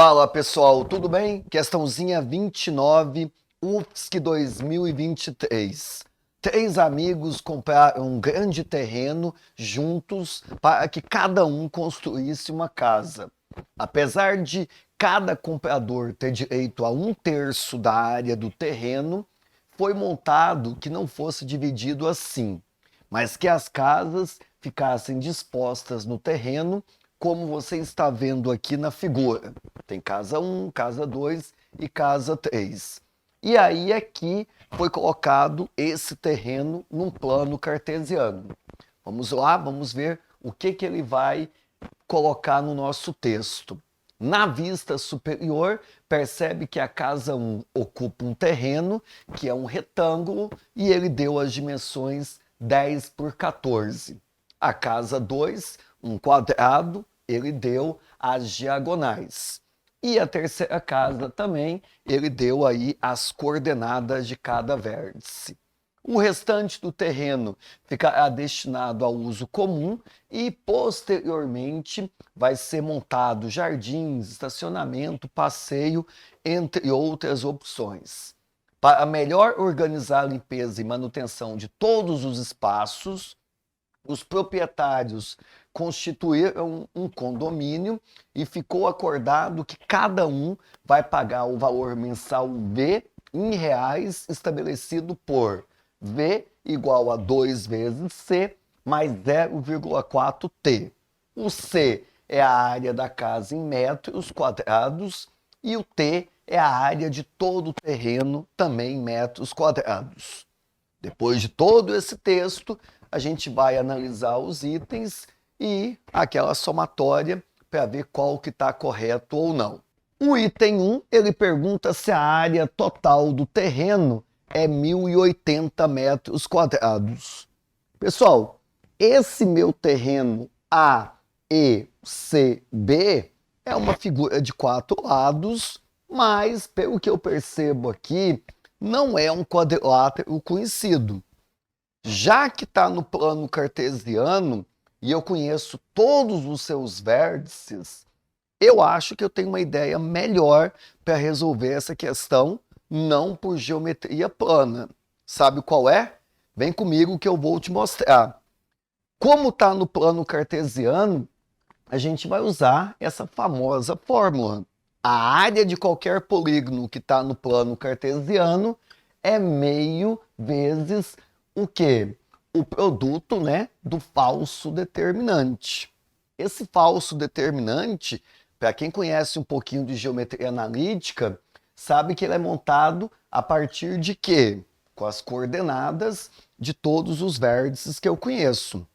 Fala pessoal, tudo bem? Questãozinha 29, UFSC 2023. Três amigos compraram um grande terreno juntos para que cada um construísse uma casa. Apesar de cada comprador ter direito a 1/3 da área do terreno, foi montado que não fosse dividido assim, mas que as casas ficassem dispostas no terreno, como você está vendo aqui na figura. Tem casa 1, casa 2 e casa 3. E aí aqui foi colocado esse terreno num plano cartesiano. Vamos lá, vamos ver o que ele vai colocar no nosso texto. Na vista superior, percebe que a casa 1 ocupa um terreno, que é um retângulo, e ele deu as dimensões 10 por 14. A casa 2, um quadrado, ele deu as diagonais. E a terceira casa também, ele deu aí as coordenadas de cada vértice. O restante do terreno ficará destinado ao uso comum e, posteriormente, vai ser montado jardins, estacionamento, passeio, entre outras opções. Para melhor organizar a limpeza e manutenção de todos os espaços, os proprietários constituíram um condomínio e ficou acordado que cada um vai pagar o valor mensal V em reais estabelecido por V igual a 2 vezes C mais 0,4 T. O C é a área da casa em metros quadrados e o T é a área de todo o terreno, também em metros quadrados. Depois de todo esse texto, a gente vai analisar os itens e aquela somatória para ver qual que está correto ou não. O item 1, ele pergunta se a área total do terreno é 1.080 metros quadrados. Pessoal, esse meu terreno A, E, C, B é uma figura de 4 lados, mas pelo que eu percebo aqui, não é um quadrilátero conhecido. Já que está no plano cartesiano e eu conheço todos os seus vértices, eu acho que eu tenho uma ideia melhor para resolver essa questão, não por geometria plana. Sabe qual é? Vem comigo que eu vou te mostrar. Como está no plano cartesiano, a gente vai usar essa famosa fórmula. A área de qualquer polígono que está no plano cartesiano é meio vezes o quê? O produto, né, do falso determinante. Esse falso determinante, para quem conhece um pouquinho de geometria analítica, sabe que ele é montado a partir de quê? Com as coordenadas de todos os vértices que eu conheço.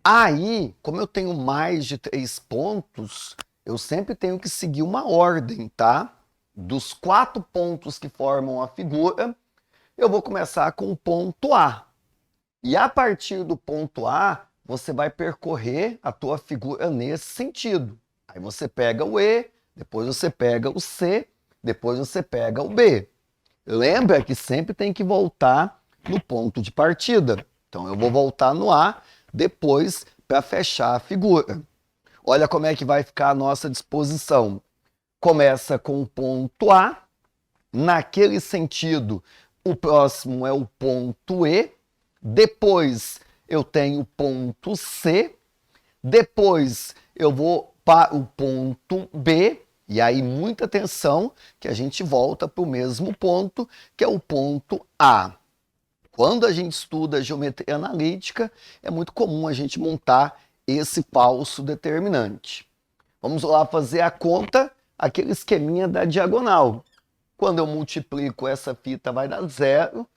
Aí, como eu tenho mais de 3 pontos, eu sempre tenho que seguir uma ordem, tá? Dos 4 pontos que formam a figura, eu vou começar com o ponto A. E a partir do ponto A, você vai percorrer a tua figura nesse sentido. Aí você pega o E, depois você pega o C, depois você pega o B. Lembra que sempre tem que voltar no ponto de partida. Então eu vou voltar no A, depois para fechar a figura. Olha como é que vai ficar a nossa disposição. Começa com o ponto A, naquele sentido, o próximo é o ponto E, depois eu tenho o ponto C, depois eu vou para o ponto B, e aí muita atenção que a gente volta para o mesmo ponto, que é o ponto A. Quando a gente estuda geometria analítica, é muito comum a gente montar esse falso determinante. Vamos lá fazer a conta, aquele esqueminha da diagonal. Quando eu multiplico essa fita vai dar 0.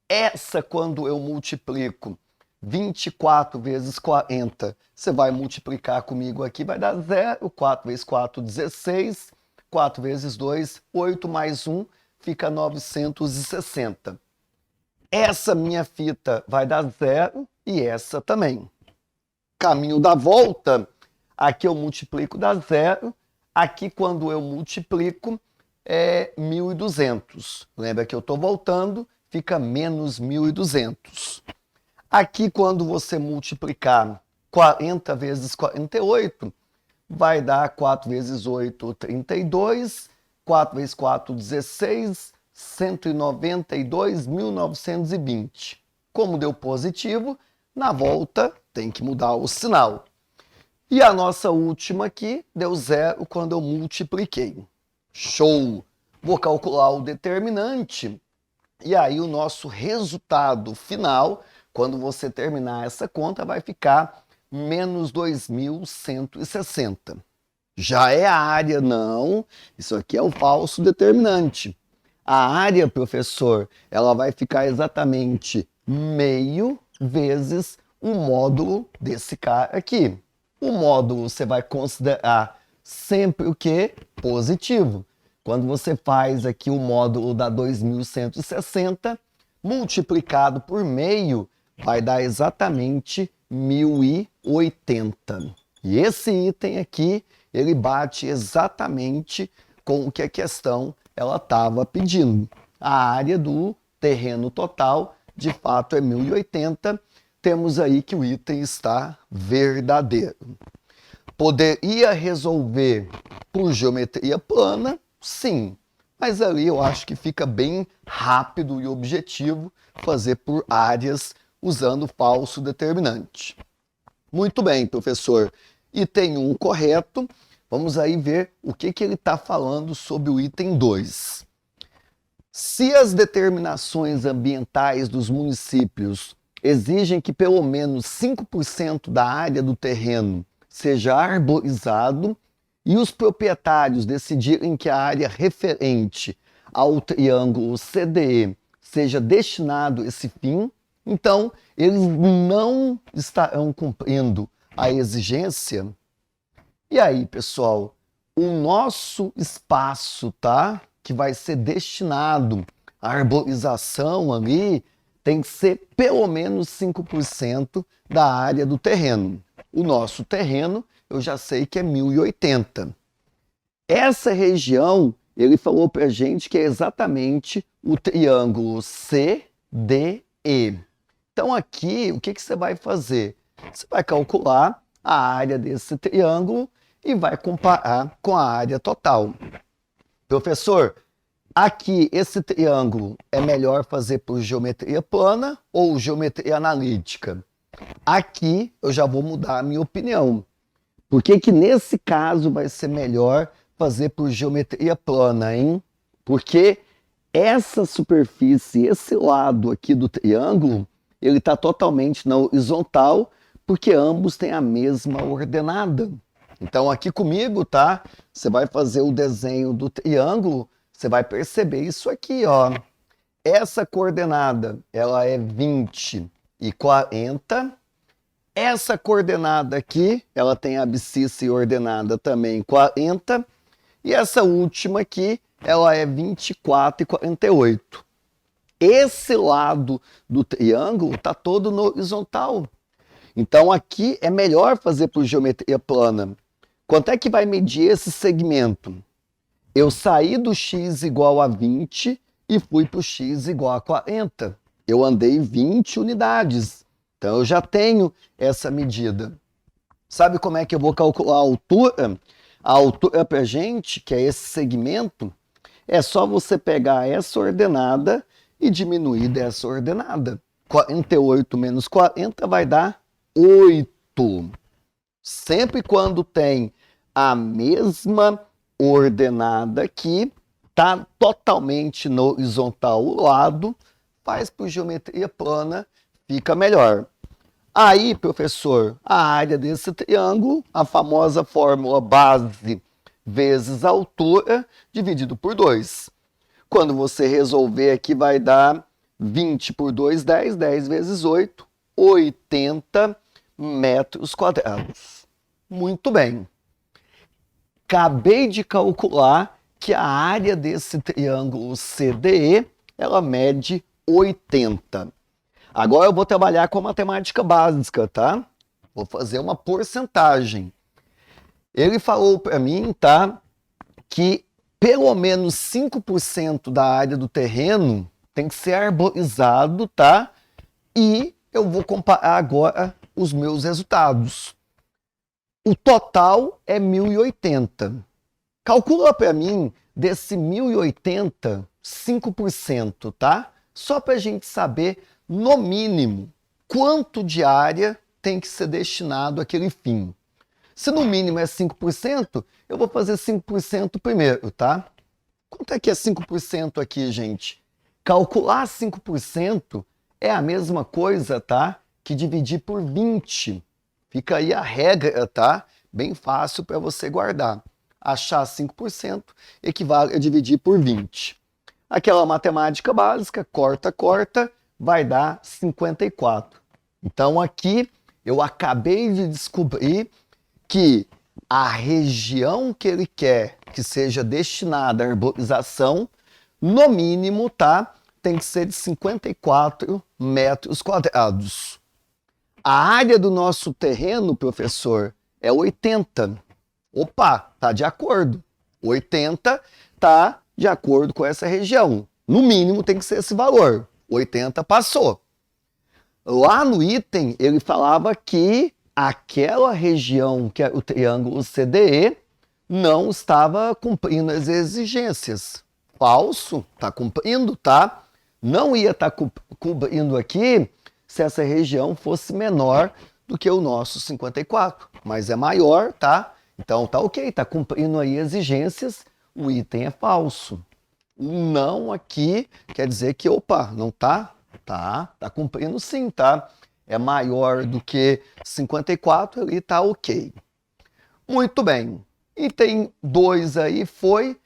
Essa, quando eu multiplico 24 vezes 40, você vai multiplicar comigo aqui, vai dar 0. 4 vezes 4, 16. 4 vezes 2, 8 mais 1, fica 960. Essa minha fita vai dar 0 e essa também. Caminho da volta, aqui eu multiplico dá 0. Aqui, quando eu multiplico, é 1.200. Lembra que eu estou voltando, fica menos 1.200. Aqui, quando você multiplicar 40 vezes 48, vai dar 4 vezes 8, 32, 4 vezes 4, 16, 192.920. Como deu positivo, na volta tem que mudar o sinal. E a nossa última aqui deu 0 quando eu multipliquei. Show! Vou calcular o determinante. E aí o nosso resultado final, quando você terminar essa conta, vai ficar menos 2.160. Já é a área, não. Isso aqui é o falso determinante. A área, professor, ela vai ficar exatamente meio vezes o módulo desse cara aqui. O módulo você vai considerar sempre o quê? Positivo. Quando você faz aqui o módulo da 2.160, multiplicado por meio, vai dar exatamente 1.080. E esse item aqui, ele bate exatamente com o que a questão ela estava pedindo. A área do terreno total, de fato, é 1.080. Temos aí que o item está verdadeiro. Poderia resolver por geometria plana? Sim, mas ali eu acho que fica bem rápido e objetivo fazer por áreas usando falso determinante. Muito bem, professor. Item 1 correto. Vamos aí ver o que ele está falando sobre o item 2. Se as determinações ambientais dos municípios exigem que pelo menos 5% da área do terreno seja arborizado e os proprietários decidirem que a área referente ao triângulo CDE seja destinado a esse fim, então eles não estarão cumprindo a exigência. E aí, pessoal, o nosso espaço, tá, que vai ser destinado à arborização ali, tem que ser pelo menos 5% da área do terreno. O nosso terreno, eu já sei que é 1.080. Essa região, ele falou para a gente que é exatamente o triângulo CDE. Então aqui, o que você vai fazer? Você vai calcular a área desse triângulo e vai comparar com a área total. Professor, aqui esse triângulo é melhor fazer por geometria plana ou geometria analítica? Aqui eu já vou mudar a minha opinião. Por que que nesse caso vai ser melhor fazer por geometria plana, hein? Porque essa superfície, esse lado aqui do triângulo, ele está totalmente na horizontal, porque ambos têm a mesma ordenada. Então aqui comigo, tá? Você vai fazer o desenho do triângulo, você vai perceber isso aqui, ó. Essa coordenada, ela é 20 e 40. Essa coordenada aqui, ela tem a abscissa ordenada também 40. E essa última aqui, ela é 24 e 48. Esse lado do triângulo está todo no horizontal. Então aqui é melhor fazer por geometria plana. Quanto é que vai medir esse segmento? Eu saí do x igual a 20 e fui para o x igual a 40. Eu andei 20 unidades. Então eu já tenho essa medida. Sabe como é que eu vou calcular a altura? A altura para a gente, que é esse segmento, é só você pegar essa ordenada e diminuir dessa ordenada. 48 menos 40 vai dar 8. Sempre quando tem a mesma ordenada aqui, está totalmente no horizontal o lado, faz por geometria plana, fica melhor. Aí, professor, a área desse triângulo, a famosa fórmula base vezes altura, dividido por 2. Quando você resolver aqui, vai dar 20 por 2, 10, 10 vezes 8, 80 metros quadrados. Muito bem. Acabei de calcular que a área desse triângulo CDE, ela mede 80. Agora eu vou trabalhar com a matemática básica, tá? Vou fazer uma porcentagem. Ele falou para mim, tá, que pelo menos 5% da área do terreno tem que ser arborizado, tá? E eu vou comparar agora os meus resultados. O total é 1.080. Calcula para mim desse 1.080, 5%, tá? Só para a gente saber, no mínimo, quanto de área tem que ser destinado àquele fim. Se no mínimo é 5%, eu vou fazer 5% primeiro, tá? Quanto é que é 5% aqui, gente? Calcular 5% é a mesma coisa, tá? Que dividir por 20. Fica aí a regra, tá? Bem fácil para você guardar. Achar 5% equivale a dividir por 20. Aquela matemática básica, corta, corta, vai dar 54. Então aqui eu acabei de descobrir que a região que ele quer que seja destinada à arborização, no mínimo, tá? Tem que ser de 54 metros quadrados. A área do nosso terreno, professor, é 80. Opa, tá de acordo. 80 tá de acordo com essa região. No mínimo tem que ser esse valor. 80 passou. Lá no item, ele falava que aquela região, que é o triângulo CDE, não estava cumprindo as exigências. Falso, está cumprindo, tá? Não ia estar cumprindo aqui se essa região fosse menor do que o nosso 54, mas é maior, tá? Então tá ok, tá cumprindo aí exigências, o item é falso. Não aqui quer dizer que, opa, não tá? Tá cumprindo sim, tá? É maior do que 54, ali tá ok. Muito bem. Item 2 aí foi